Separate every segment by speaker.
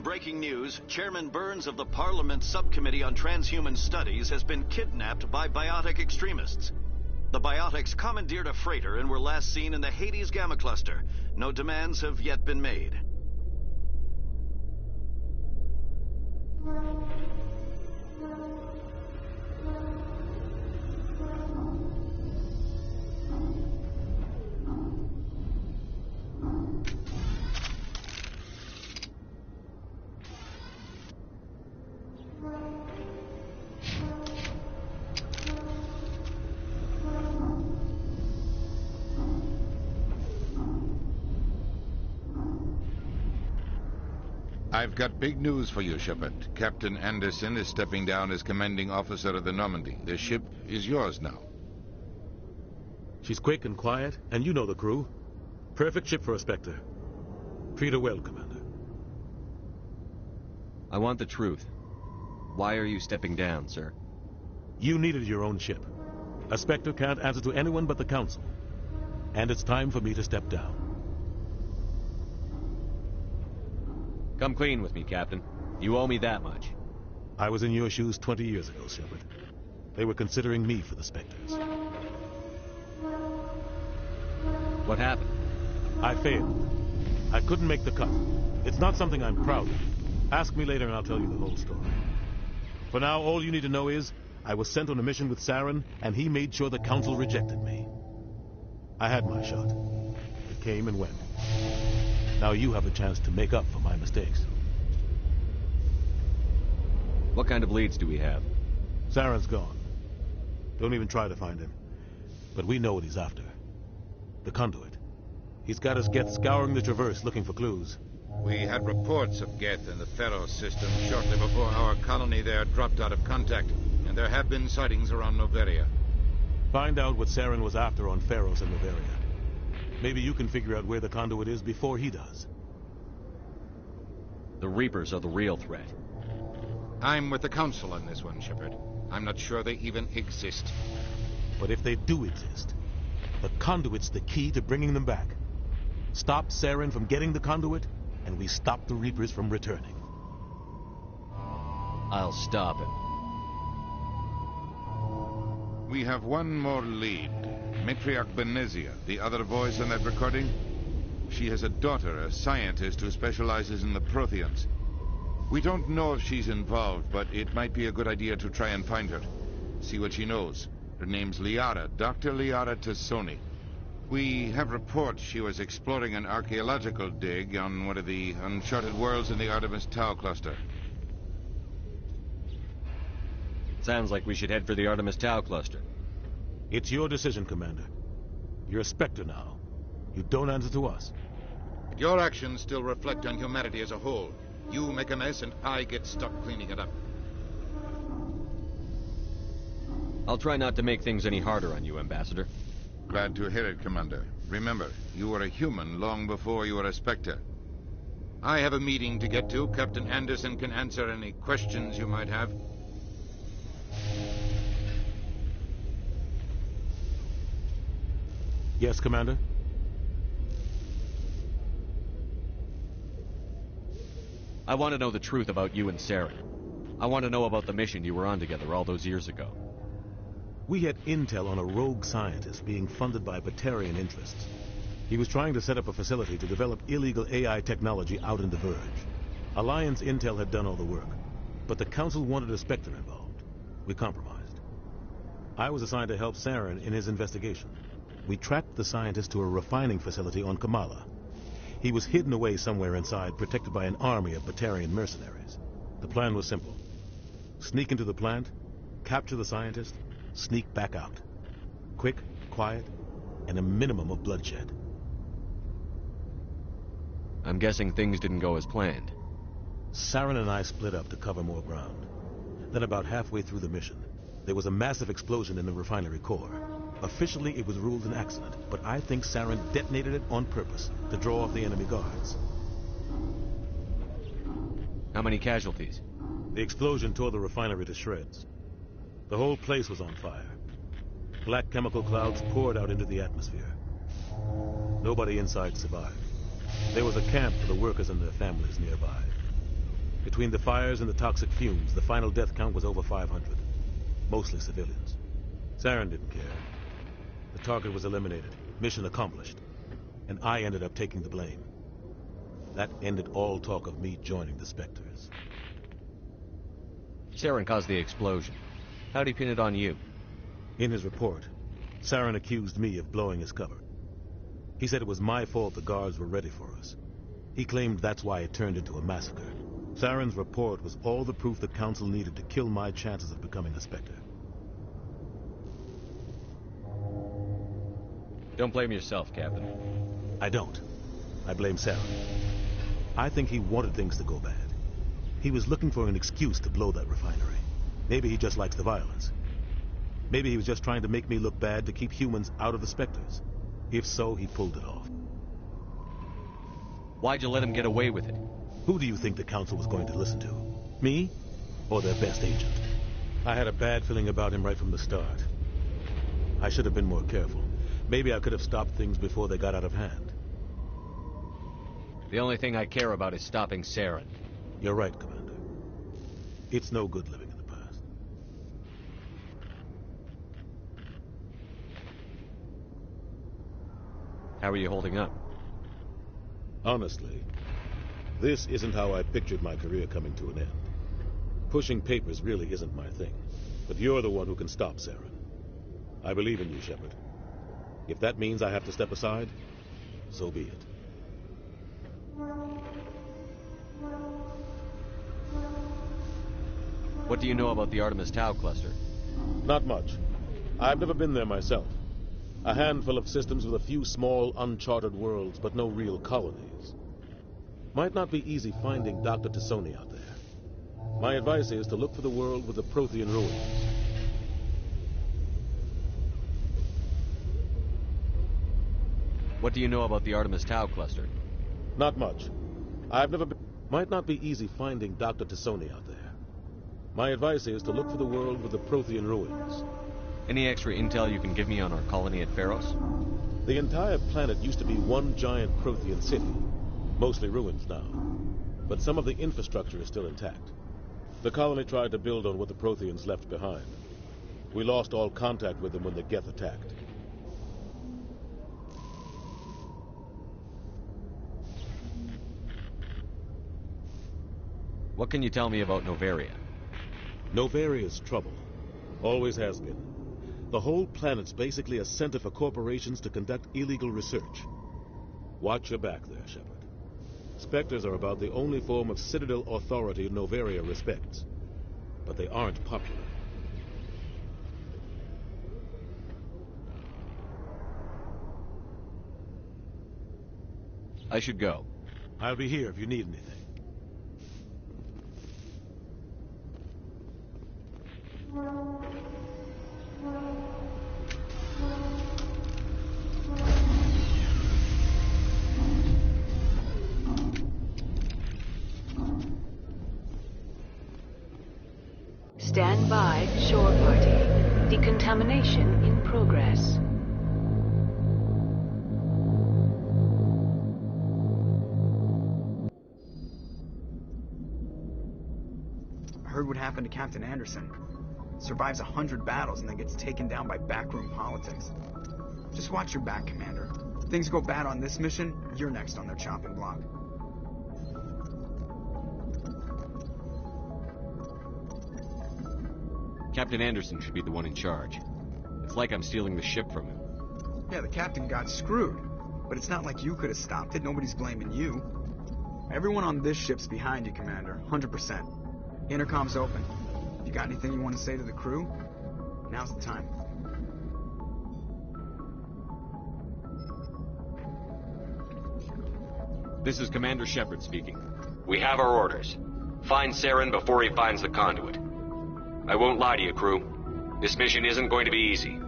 Speaker 1: breaking news, Chairman Burns of the Parliament Subcommittee on Transhuman Studies has been kidnapped by biotic extremists. The biotics commandeered a freighter and were last seen in the Hades Gamma Cluster. No demands have yet been made.
Speaker 2: I've got big news for you, Shepard. Captain Anderson is stepping down as commanding officer of the Normandy. The ship is yours now.
Speaker 3: She's quick and quiet, and you know the crew. Perfect ship for a Spectre. Treat her well, Commander.
Speaker 4: I want the truth. Why are you stepping down, sir?
Speaker 3: You needed your own ship. A Spectre can't answer to anyone but the Council. And it's time for me to step down.
Speaker 4: Come clean with me, Captain. You owe me that much.
Speaker 3: I was in your shoes 20 years ago, Shepard. They were considering me for the Spectres.
Speaker 4: What happened?
Speaker 3: I failed. I couldn't make the cut. It's not something I'm proud of. Ask me later and I'll tell you the whole story. For now, all you need to know is, I was sent on a mission with Saren, and he made sure the Council rejected me. I had my shot. It came and went. Now you have a chance to make up for my mistakes.
Speaker 4: What kind of leads do we have?
Speaker 3: Saren's gone. Don't even try to find him. But we know what he's after. The Conduit. He's got his Geth scouring the Traverse looking for clues.
Speaker 2: We had reports of Geth in the Pharos system shortly before our colony there dropped out of contact, and there have been sightings around Noveria.
Speaker 3: Find out what Saren was after on Pharos and Noveria. Maybe you can figure out where the Conduit is before he does.
Speaker 4: The Reapers are the real threat.
Speaker 2: I'm with the Council on this one, Shepard. I'm not sure they even exist.
Speaker 3: But if they do exist, the Conduit's the key to bringing them back. Stop Saren from getting the Conduit, and we stop the Reapers from returning.
Speaker 4: I'll stop him.
Speaker 2: We have one more lead. Matriarch Benezia, the other voice in that recording. She has a daughter, a scientist who specializes in the Protheans. We don't know if she's involved, but it might be a good idea to try and find her. See what she knows. Her name's Liara, Dr. Liara Tassoni. We have reports she was exploring an archaeological dig on one of the uncharted worlds in the Artemis Tau cluster.
Speaker 4: Sounds like we should head for the Artemis Tau cluster.
Speaker 3: It's your decision, Commander. You're a Spectre now. You don't answer to us.
Speaker 2: Your actions still reflect on humanity as a whole. You make a mess and I get stuck cleaning it up.
Speaker 4: I'll try not to make things any harder on you, Ambassador.
Speaker 2: Glad to hear it, Commander. Remember, you were a human long before you were a Spectre. I have a meeting to get to. Captain Anderson can answer any questions you might have.
Speaker 3: Yes, Commander?
Speaker 4: I want to know the truth about you and Saren. I want to know about the mission you were on together all those years ago.
Speaker 3: We had intel on a rogue scientist being funded by Batarian interests. He was trying to set up a facility to develop illegal AI technology out in the Verge. Alliance intel had done all the work, but the Council wanted a Spectre involved. We compromised. I was assigned to help Saren in his investigation. We tracked the scientist to a refining facility on Kamala. He was hidden away somewhere inside, protected by an army of Batarian mercenaries. The plan was simple. Sneak into the plant, capture the scientist, sneak back out. Quick, quiet, and a minimum of bloodshed.
Speaker 4: I'm guessing things didn't go as planned.
Speaker 3: Saren and I split up to cover more ground. Then about halfway through the mission, there was a massive explosion in the refinery core. Officially, it was ruled an accident, but I think Saren detonated it on purpose to draw off the enemy guards.
Speaker 4: How many casualties?
Speaker 3: The explosion tore the refinery to shreds. The whole place was on fire. Black chemical clouds poured out into the atmosphere. Nobody inside survived. There was a camp for the workers and their families nearby. Between the fires and the toxic fumes, the final death count was over 500. Mostly civilians. Saren didn't care. The target was eliminated. Mission accomplished. And I ended up taking the blame. That ended all talk of me joining the Spectres.
Speaker 4: Saren caused the explosion. How'd he pin it on you?
Speaker 3: In his report, Saren accused me of blowing his cover. He said it was my fault the guards were ready for us. He claimed that's why it turned into a massacre. Saren's report was all the proof the Council needed to kill my chances of becoming a Spectre.
Speaker 4: Don't blame yourself, Captain.
Speaker 3: I don't. I blame Saren. I think he wanted things to go bad. He was looking for an excuse to blow that refinery. Maybe he just likes the violence. Maybe he was just trying to make me look bad to keep humans out of the Spectres. If so, he pulled it off.
Speaker 4: Why'd you let him get away with it?
Speaker 3: Who do you think the Council was going to listen to? Me? Or their best agent? I had a bad feeling about him right from the start. I should have been more careful. Maybe I could have stopped things before they got out of hand.
Speaker 4: The only thing I care about is stopping Saren.
Speaker 3: You're right, Commander. It's no good living in the past.
Speaker 4: How are you holding up?
Speaker 3: Honestly, this isn't how I pictured my career coming to an end. Pushing papers really isn't my thing. But you're the one who can stop Saren. I believe in you, Shepard. If that means I have to step aside, so be it.
Speaker 4: What do you know about the Artemis Tau cluster?
Speaker 3: Not much. I've never been there myself. A handful of systems with a few small, uncharted worlds, but no real colonies. Might not be easy finding Dr. T'Soni out there. My advice is to look for the world with the Prothean ruins.
Speaker 4: What do you know about the Artemis Tau cluster?
Speaker 3: Not much. I've never been... Might not be easy finding Dr. T'Soni out there. My advice is to look for the world with the Prothean ruins.
Speaker 4: Any extra intel you can give me on our colony at Pharos?
Speaker 3: The entire planet used to be one giant Prothean city. Mostly ruins now. But some of the infrastructure is still intact. The colony tried to build on what the Protheans left behind. We lost all contact with them when the Geth attacked.
Speaker 4: What can you tell me about Noveria?
Speaker 3: Novaria's trouble. Always has been. The whole planet's basically a center for corporations to conduct illegal research. Watch your back there, Shepard. Spectres are about the only form of Citadel authority Noveria respects. But they aren't popular.
Speaker 4: I should go.
Speaker 3: I'll be here if you need anything.
Speaker 5: Stand by, shore party. Decontamination in progress.
Speaker 6: I heard what happened to Captain Anderson. Survives 100 battles and then gets taken down by backroom politics. Just watch your back, Commander. If things go bad on this mission, you're next on their chopping block.
Speaker 4: Captain Anderson should be the one in charge. It's like I'm stealing the ship from him.
Speaker 6: Yeah, the captain got screwed. But it's not like you could have stopped it. Nobody's blaming you. Everyone on this ship's behind you, Commander. 100%. Intercom's open. You got anything you want to say to the crew? Now's the time.
Speaker 4: This is Commander Shepard speaking.
Speaker 7: We have our orders. Find Saren before he finds the conduit. I won't lie to you, crew. This mission isn't going to be easy.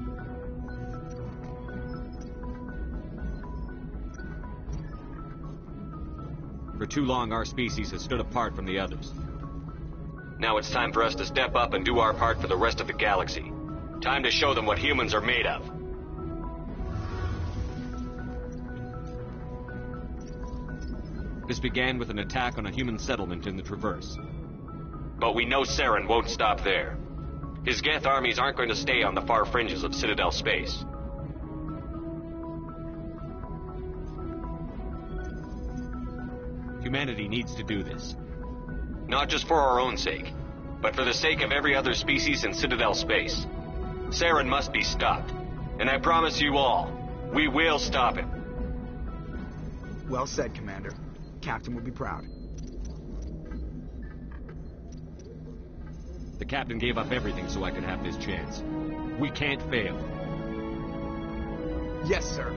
Speaker 4: For too long, our species has stood apart from the others.
Speaker 7: Now it's time for us to step up and do our part for the rest of the galaxy. Time to show them what humans are made of. This began with an attack on a human settlement in the Traverse. But we know Saren won't stop there. His Geth armies aren't going to stay on the far fringes of Citadel space. Humanity needs to do this. Not just for our own sake, but for the sake of every other species in Citadel space. Saren must be stopped. And I promise you all, we will stop him.
Speaker 6: Well said, Commander. Captain would be proud.
Speaker 7: The captain gave up everything so I could have this chance. We can't fail.
Speaker 6: Yes, sir.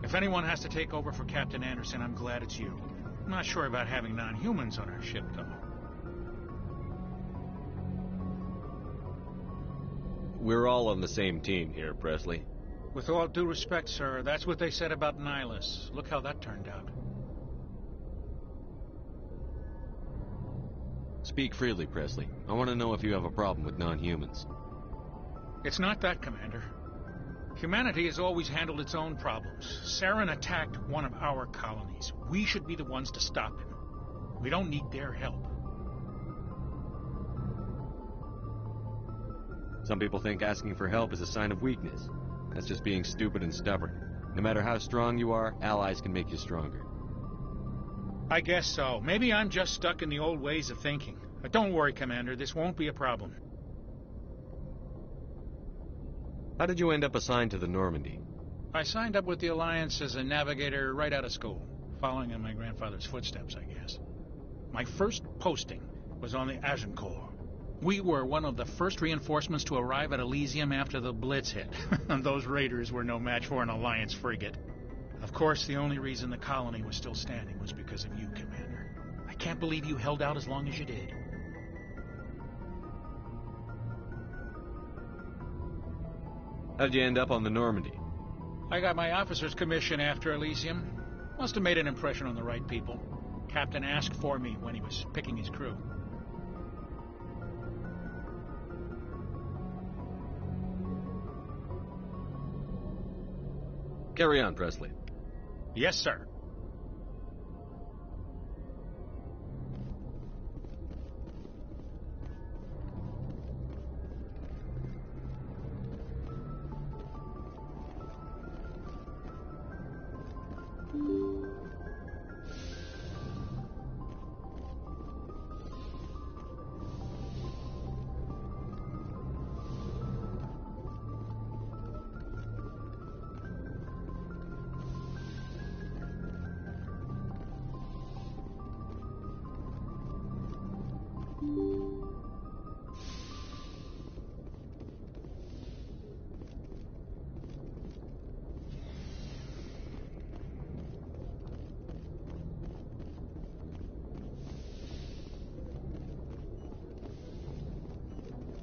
Speaker 8: If anyone has to take over for Captain Anderson, I'm glad it's you. I'm not sure about having non-humans on our ship, though.
Speaker 4: We're all on the same team here, Presley.
Speaker 8: With all due respect, sir, that's what they said about Nihilus. Look how that turned out.
Speaker 4: Speak freely, Presley. I want to know if you have a problem with non-humans.
Speaker 8: It's not that, Commander. Humanity has always handled its own problems. Saren attacked one of our colonies. We should be the ones to stop him. We don't need their help.
Speaker 4: Some people think asking for help is a sign of weakness. That's just being stupid and stubborn. No matter how strong you are, allies can make you stronger.
Speaker 8: I guess so. Maybe I'm just stuck in the old ways of thinking. But don't worry, Commander. This won't be a problem.
Speaker 4: How did you end up assigned to the Normandy?
Speaker 8: I signed up with the Alliance as a navigator right out of school, following in my grandfather's footsteps, I guess. My first posting was on the Agincourt. We were one of the first reinforcements to arrive at Elysium after the Blitz hit. And those raiders were no match for an Alliance frigate. Of course, the only reason the colony was still standing was because of you, Commander. I can't believe you held out as long as you did.
Speaker 4: How'd you end up on the Normandy?
Speaker 8: I got my officer's commission after Elysium. Must have made an impression on the right people. Captain asked for me when he was picking his crew.
Speaker 4: Carry on, Presley.
Speaker 8: Yes, sir.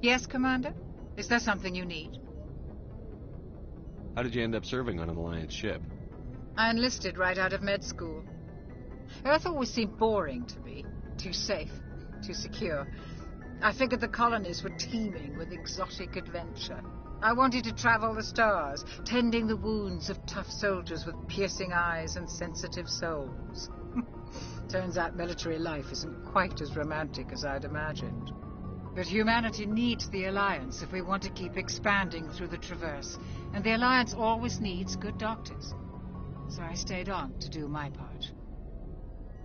Speaker 9: Yes, Commander? Is there something you need?
Speaker 4: How did you end up serving on an Alliance ship?
Speaker 9: I enlisted right out of med school. Earth always seemed boring to me. Too safe, too secure. I figured the colonies were teeming with exotic adventure. I wanted to travel the stars, tending the wounds of tough soldiers with piercing eyes and sensitive souls. Turns out military life isn't quite as romantic as I'd imagined. But humanity needs the Alliance if we want to keep expanding through the Traverse, and the Alliance always needs good doctors. So I stayed on to do my part.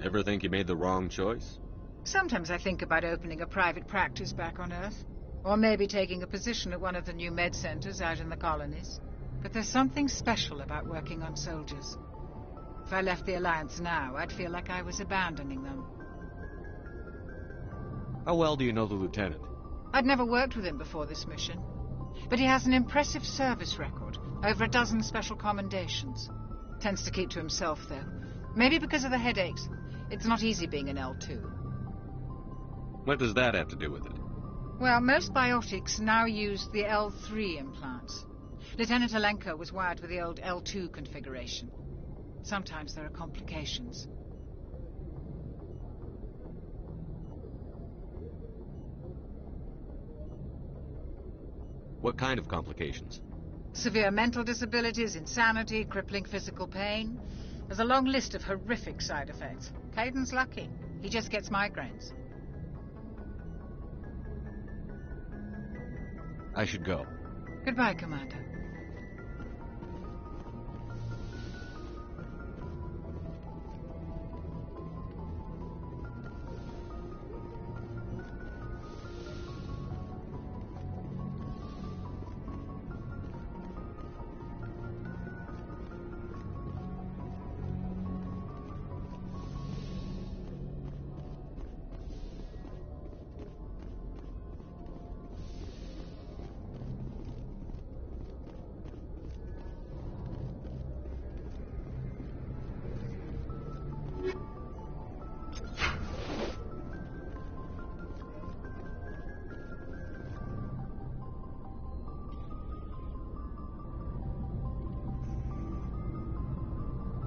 Speaker 4: Ever think you made the wrong choice?
Speaker 9: Sometimes I think about opening a private practice back on Earth, or maybe taking a position at one of the new med centers out in the colonies. But there's something special about working on soldiers. If I left the Alliance now, I'd feel like I was abandoning them.
Speaker 4: How well do you know the Lieutenant?
Speaker 9: I'd never worked with him before this mission. But he has an impressive service record, over a dozen special commendations. Tends to keep to himself, though. Maybe because of the headaches. It's not easy being an L2.
Speaker 4: What does that have to do with it?
Speaker 9: Well, most biotics now use the L3 implants. Lieutenant Alenko was wired with the old L2 configuration. Sometimes there are complications.
Speaker 4: What kind of complications?
Speaker 9: Severe mental disabilities, insanity, crippling physical pain. There's a long list of horrific side effects. Caden's lucky. He just gets migraines.
Speaker 4: I should go.
Speaker 9: Goodbye, Commander.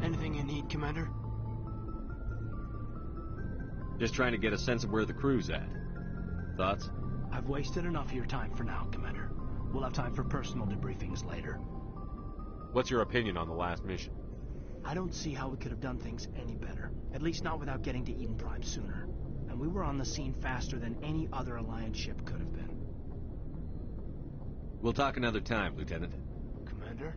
Speaker 10: Anything you need, Commander?
Speaker 4: Just trying to get a sense of where the crew's at. Thoughts?
Speaker 10: I've wasted enough of your time for now, Commander. We'll have time for personal debriefings later.
Speaker 4: What's your opinion on the last mission?
Speaker 10: I don't see how we could have done things any better. At least not without getting to Eden Prime sooner. And we were on the scene faster than any other Alliance ship could have been.
Speaker 4: We'll talk another time, Lieutenant.
Speaker 10: Commander?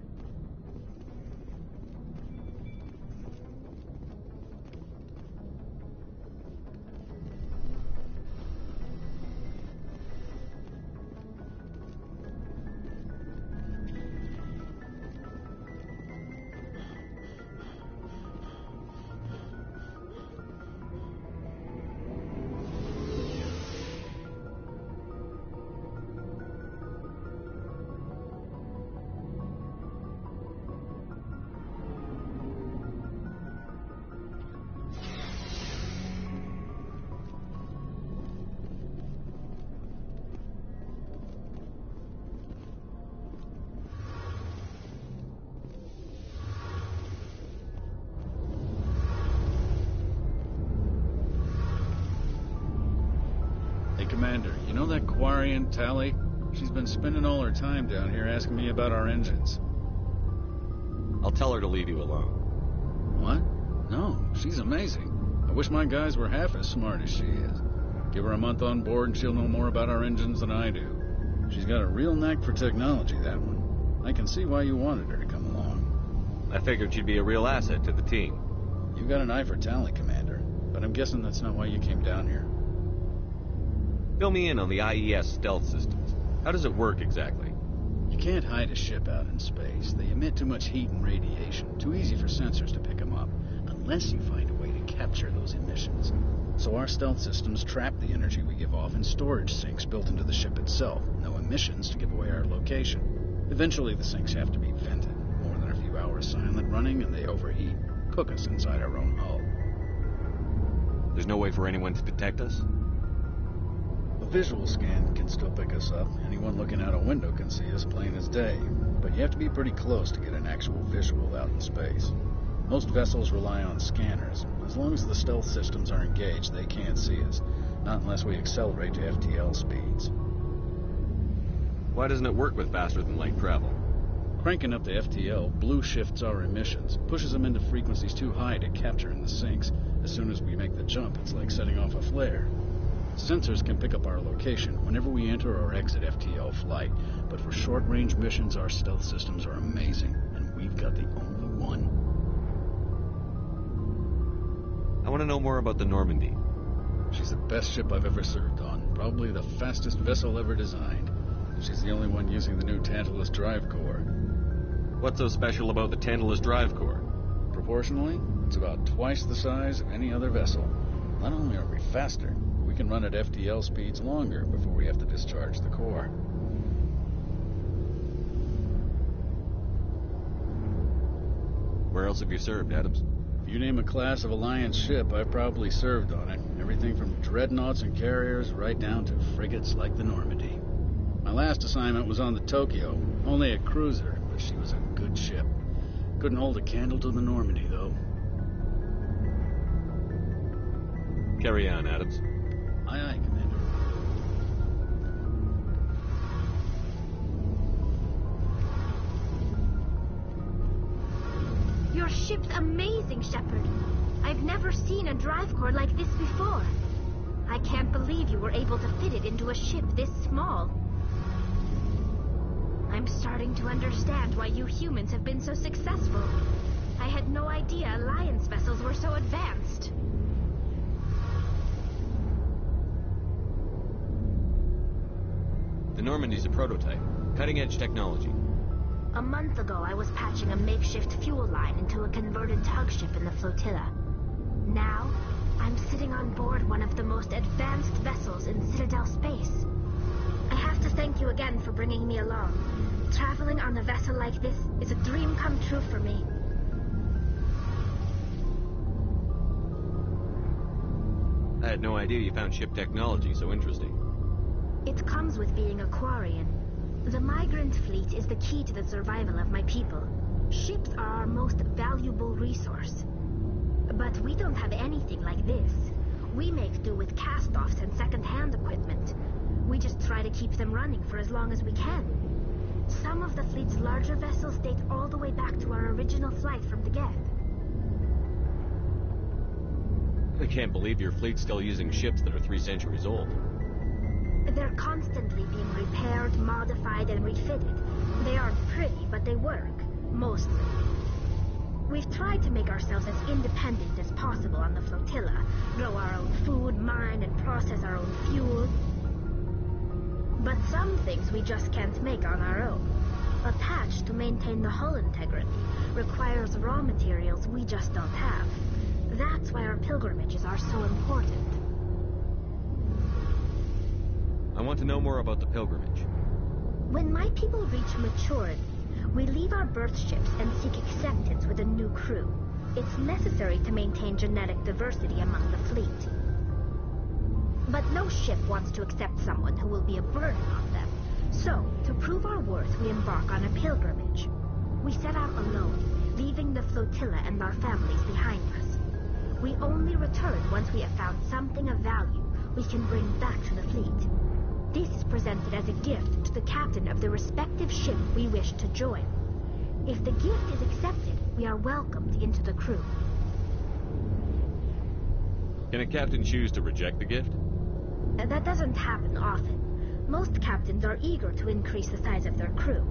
Speaker 8: Commander, you know that Quarian, Tally? She's been spending all her time down here asking me about our engines.
Speaker 4: I'll tell her to leave you alone.
Speaker 8: What? No, she's amazing. I wish my guys were half as smart as she is. Give her a month on board and she'll know more about our engines than I do. She's got a real knack for technology, that one. I can see why you wanted her to come along.
Speaker 4: I figured she'd be a real asset to the team.
Speaker 8: You got an eye for Tally, Commander, but I'm guessing that's not why you came down here.
Speaker 4: Fill me in on the IES stealth systems. How does it work exactly?
Speaker 8: You can't hide a ship out in space. They emit too much heat and radiation. Too easy for sensors to pick them up, unless you find a way to capture those emissions. So our stealth systems trap the energy we give off in storage sinks built into the ship itself. No emissions to give away our location. Eventually the sinks have to be vented. More than a few hours silent running and they overheat. Cook us inside our own hull.
Speaker 4: There's no way for anyone to detect us?
Speaker 8: A visual scan can still pick us up. Anyone looking out a window can see us plain as day. But you have to be pretty close to get an actual visual out in space. Most vessels rely on scanners. As long as the stealth systems are engaged, they can't see us. Not unless we accelerate to FTL speeds.
Speaker 4: Why doesn't it work with faster-than-light travel?
Speaker 8: Cranking up the FTL blue shifts our emissions, pushes them into frequencies too high to capture in the sinks. As soon as we make the jump, it's like setting off a flare. Sensors can pick up our location whenever we enter or exit FTL flight, but for short-range missions, our stealth systems are amazing, and we've got the only one.
Speaker 4: I want to know more about the Normandy.
Speaker 8: She's the best ship I've ever served on, probably the fastest vessel ever designed. She's the only one using the new Tantalus drive core.
Speaker 4: What's so special about the Tantalus drive core?
Speaker 8: Proportionally, it's about twice the size of any other vessel. Not only are we faster, we can run at FTL speeds longer before we have to discharge the core.
Speaker 4: Where else have you served, Adams?
Speaker 11: If you name a class of Alliance ship, I've probably served on it. Everything from dreadnoughts and carriers right down to frigates like the Normandy. My last assignment was on the Tokyo. Only a cruiser, but she was a good ship. Couldn't hold a candle to the Normandy, though.
Speaker 4: Carry on, Adams.
Speaker 11: Aye, aye, Commander.
Speaker 12: Your ship's amazing, Shepard. I've never seen a drive core like this before. I can't believe you were able to fit it into a ship this small. I'm starting to understand why you humans have been so successful. I had no idea Alliance vessels were so advanced.
Speaker 4: The Normandy's a prototype. Cutting-edge technology.
Speaker 12: A month ago, I was patching a makeshift fuel line into a converted tug ship in the flotilla. Now, I'm sitting on board one of the most advanced vessels in Citadel space. I have to thank you again for bringing me along. Traveling on a vessel like this is a dream come true for me.
Speaker 4: I had no idea you found ship technology so interesting.
Speaker 12: It comes with being a Quarian. The migrant fleet is the key to the survival of my people. Ships are our most valuable resource. But we don't have anything like this. We make do with cast-offs and second-hand equipment. We just try to keep them running for as long as we can. Some of the fleet's larger vessels date all the way back to our original flight from the Geth.
Speaker 4: I can't believe your fleet's still using ships that are 3 centuries old.
Speaker 12: They're constantly being repaired, modified, and refitted. They aren't pretty, but they work. Mostly. We've tried to make ourselves as independent as possible on the flotilla. Grow our own food, mine, and process our own fuel. But some things we just can't make on our own. A patch to maintain the hull integrity requires raw materials we just don't have. That's why our pilgrimages are so important.
Speaker 4: I want to know more about the pilgrimage.
Speaker 12: When my people reach maturity, we leave our birth ships and seek acceptance with a new crew. It's necessary to maintain genetic diversity among the fleet. But no ship wants to accept someone who will be a burden on them. So, to prove our worth, we embark on a pilgrimage. We set out alone, leaving the flotilla and our families behind us. We only return once we have found something of value we can bring back to the fleet. This is presented as a gift to the captain of the respective ship we wish to join. If the gift is accepted, we are welcomed into the crew.
Speaker 4: Can a captain choose to reject the gift?
Speaker 12: That doesn't happen often. Most captains are eager to increase the size of their crew.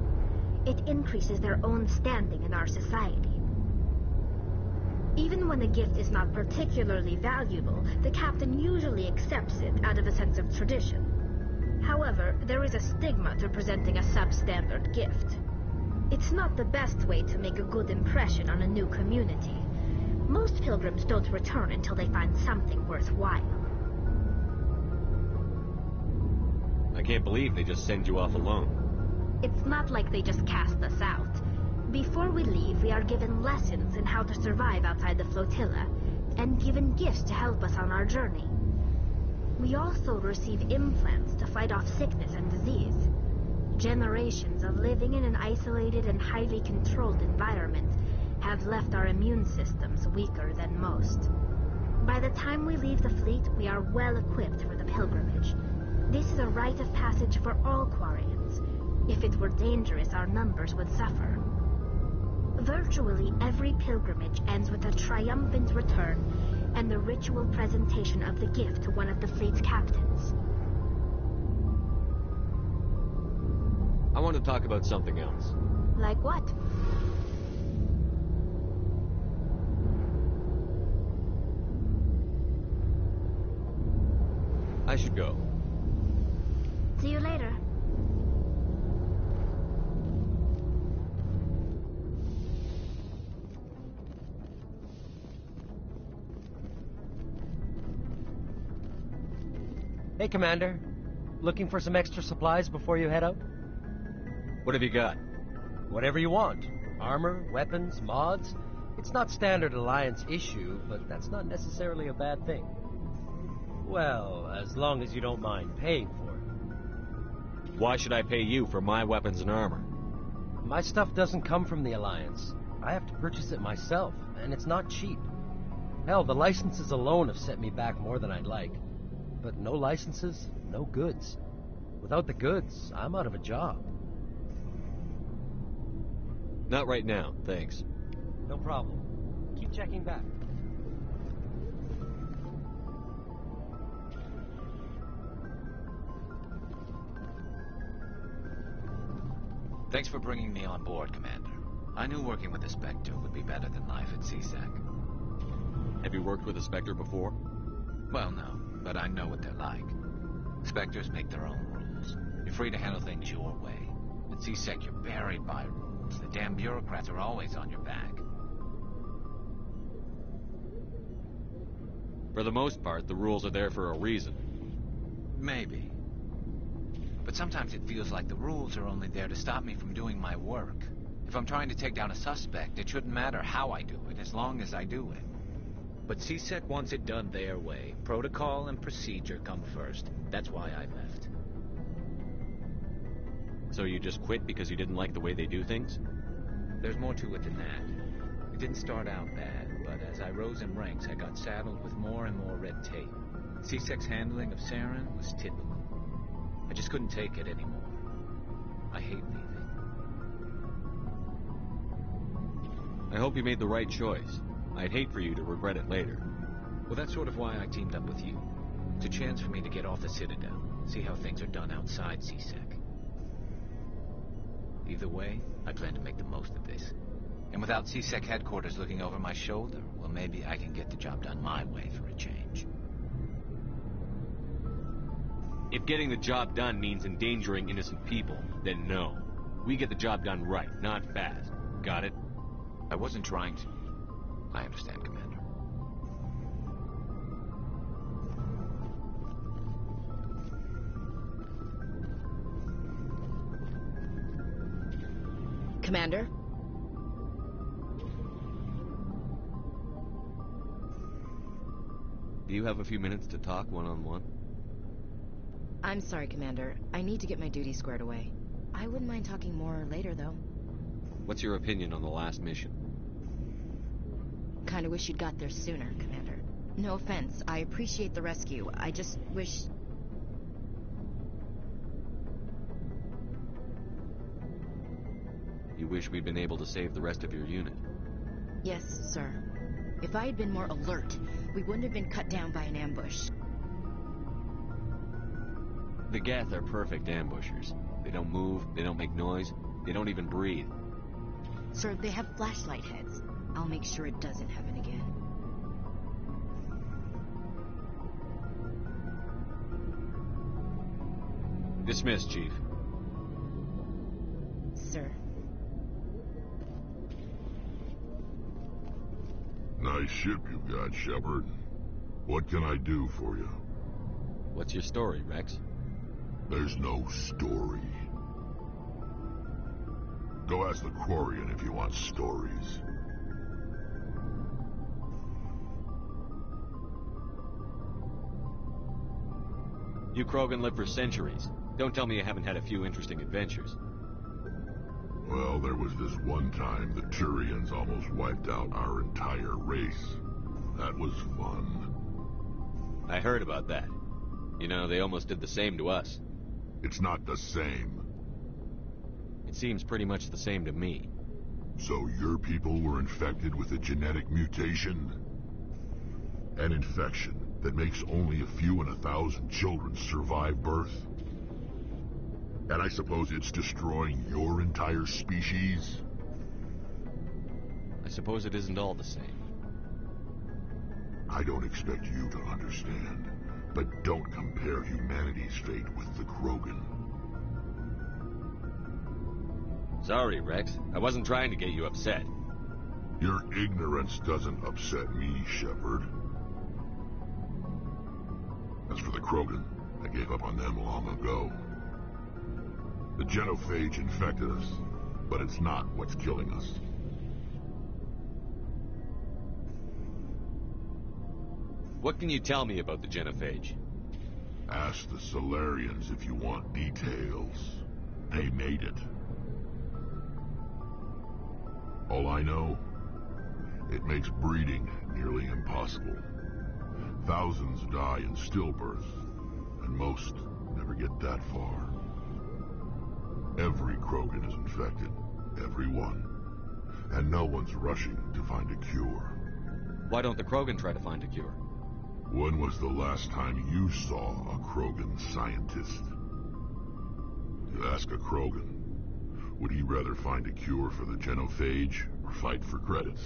Speaker 12: It increases their own standing in our society. Even when the gift is not particularly valuable, the captain usually accepts it out of a sense of tradition. However, there is a stigma to presenting a substandard gift. It's not the best way to make a good impression on a new community. Most pilgrims don't return until they find something worthwhile.
Speaker 4: I can't believe they just send you off alone.
Speaker 12: It's not like they just cast us out. Before we leave, we are given lessons in how to survive outside the flotilla, and given gifts to help us on our journey. We also receive implants to fight off sickness and disease. Generations of living in an isolated and highly controlled environment have left our immune systems weaker than most. By the time we leave the fleet, we are well equipped for the pilgrimage. This is a rite of passage for all Quarians. If it were dangerous, our numbers would suffer. Virtually every pilgrimage ends with a triumphant return and the ritual presentation of the gift to one of the fleet's captains.
Speaker 4: I want to talk about something else.
Speaker 12: Like what?
Speaker 4: I should go.
Speaker 12: See you later.
Speaker 13: Hey, Commander. Looking for some extra supplies before you head out?
Speaker 4: What have you got?
Speaker 13: Whatever you want. Armor, weapons, mods. It's not standard Alliance issue, but that's not necessarily a bad thing. Well, as long as you don't mind paying for it.
Speaker 4: Why should I pay you for my weapons and armor?
Speaker 13: My stuff doesn't come from the Alliance. I have to purchase it myself, and it's not cheap. Hell, the licenses alone have set me back more than I'd like. But no licenses, no goods. Without the goods, I'm out of a job.
Speaker 4: Not right now, thanks.
Speaker 13: No problem. Keep checking back.
Speaker 14: Thanks for bringing me on board, Commander. I knew working with the Spectre would be better than life at CSEC.
Speaker 4: Have you worked with a Spectre before?
Speaker 14: Well, no, but I know what they're like. Spectres make their own rules. You're free to handle things your way. At CSEC, you're buried by rules. The damn bureaucrats are always on your back.
Speaker 4: For the most part, the rules are there for a reason.
Speaker 14: Maybe. But sometimes it feels like the rules are only there to stop me from doing my work. If I'm trying to take down a suspect, it shouldn't matter how I do it, as long as I do it. But CSEC wants it done their way. Protocol and procedure come first. That's why I left.
Speaker 4: So you just quit because you didn't like the way they do things?
Speaker 14: There's more to it than that. It didn't start out bad, but as I rose in ranks, I got saddled with more and more red tape. CSEC's handling of Saren was typical. I just couldn't take it anymore. I hate leaving.
Speaker 4: I hope you made the right choice. I'd hate for you to regret it later.
Speaker 14: Well, that's sort of why I teamed up with you. It's a chance for me to get off the Citadel, see how things are done outside CSEC. Either way, I plan to make the most of this. And without CSEC headquarters looking over my shoulder, well, maybe I can get the job done my way for a change.
Speaker 4: If getting the job done means endangering innocent people, then no. We get the job done right, not fast. Got it?
Speaker 14: I wasn't trying to. I understand, Commander.
Speaker 15: Commander?
Speaker 4: Do you have a few minutes to talk one-on-one?
Speaker 15: I'm sorry, Commander. I need to get my duty squared away. I wouldn't mind talking more later, though.
Speaker 4: What's your opinion on the last mission?
Speaker 15: Kinda wish you'd got there sooner, Commander. No offense. I appreciate the rescue. I just wish...
Speaker 4: You wish we'd been able to save the rest of your unit?
Speaker 15: Yes, sir. If I had been more alert, we wouldn't have been cut down by an ambush.
Speaker 4: The Geth are perfect ambushers. They don't move, they don't make noise, they don't even breathe.
Speaker 15: Sir, they have flashlight heads. I'll make sure it doesn't happen again.
Speaker 4: Dismissed, Chief.
Speaker 15: Sir.
Speaker 16: Nice ship you've got, Shepard. What can I do for you?
Speaker 4: What's your story, Rex?
Speaker 16: There's no story. Go ask the Quarian if you want stories.
Speaker 4: You Krogan live for centuries. Don't tell me you haven't had a few interesting adventures.
Speaker 16: Well, there was this one time the Turians almost wiped out our entire race. That was fun.
Speaker 4: I heard about that. You know, they almost did the same to us.
Speaker 16: It's not the same.
Speaker 4: It seems pretty much the same to me.
Speaker 16: So your people were infected with a genetic mutation? An infection that makes only a few in 1,000 children survive birth? And I suppose it's destroying your entire species?
Speaker 4: I suppose it isn't all the same.
Speaker 16: I don't expect you to understand, but don't compare humanity's fate with the Krogan.
Speaker 4: Sorry, Rex. I wasn't trying to get you upset.
Speaker 16: Your ignorance doesn't upset me, Shepard. As for the Krogan, I gave up on them long ago. The genophage infected us, but it's not what's killing us.
Speaker 4: What can you tell me about the genophage?
Speaker 16: Ask the Solarians if you want details. They made it. All I know, it makes breeding nearly impossible. Thousands die in stillbirth, and most never get that far. Every Krogan is infected, every one. And no one's rushing to find a cure.
Speaker 4: Why don't the Krogan try to find a cure?
Speaker 16: When was the last time you saw a Krogan scientist? You ask a Krogan, would he rather find a cure for the genophage or fight for credits?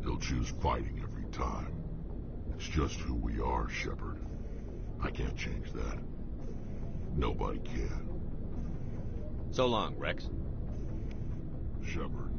Speaker 16: He'll choose fighting every time. It's just who we are, Shepard. I can't change that. Nobody can.
Speaker 4: So long, Rex.
Speaker 16: Shepard.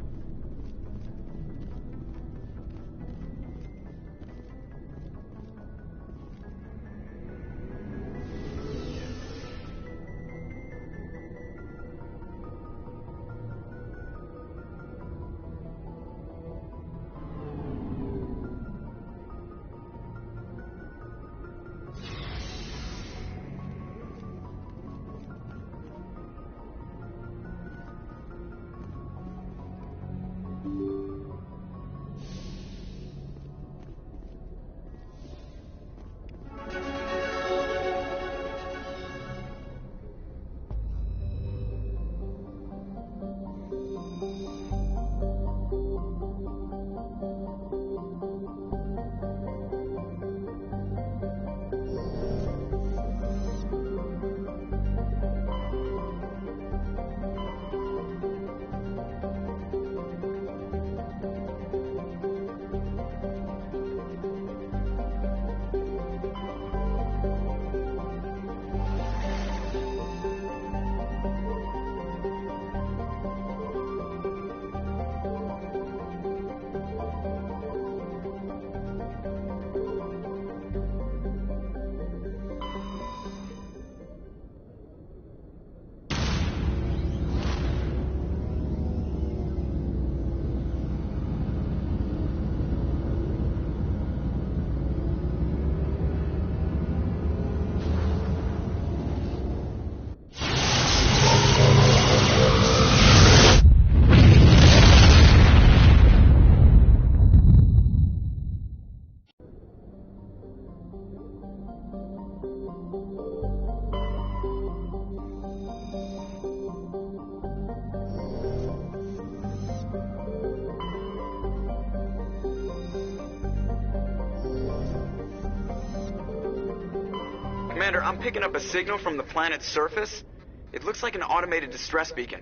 Speaker 6: Commander, I'm picking up a signal from the planet's surface. It looks like an automated distress beacon.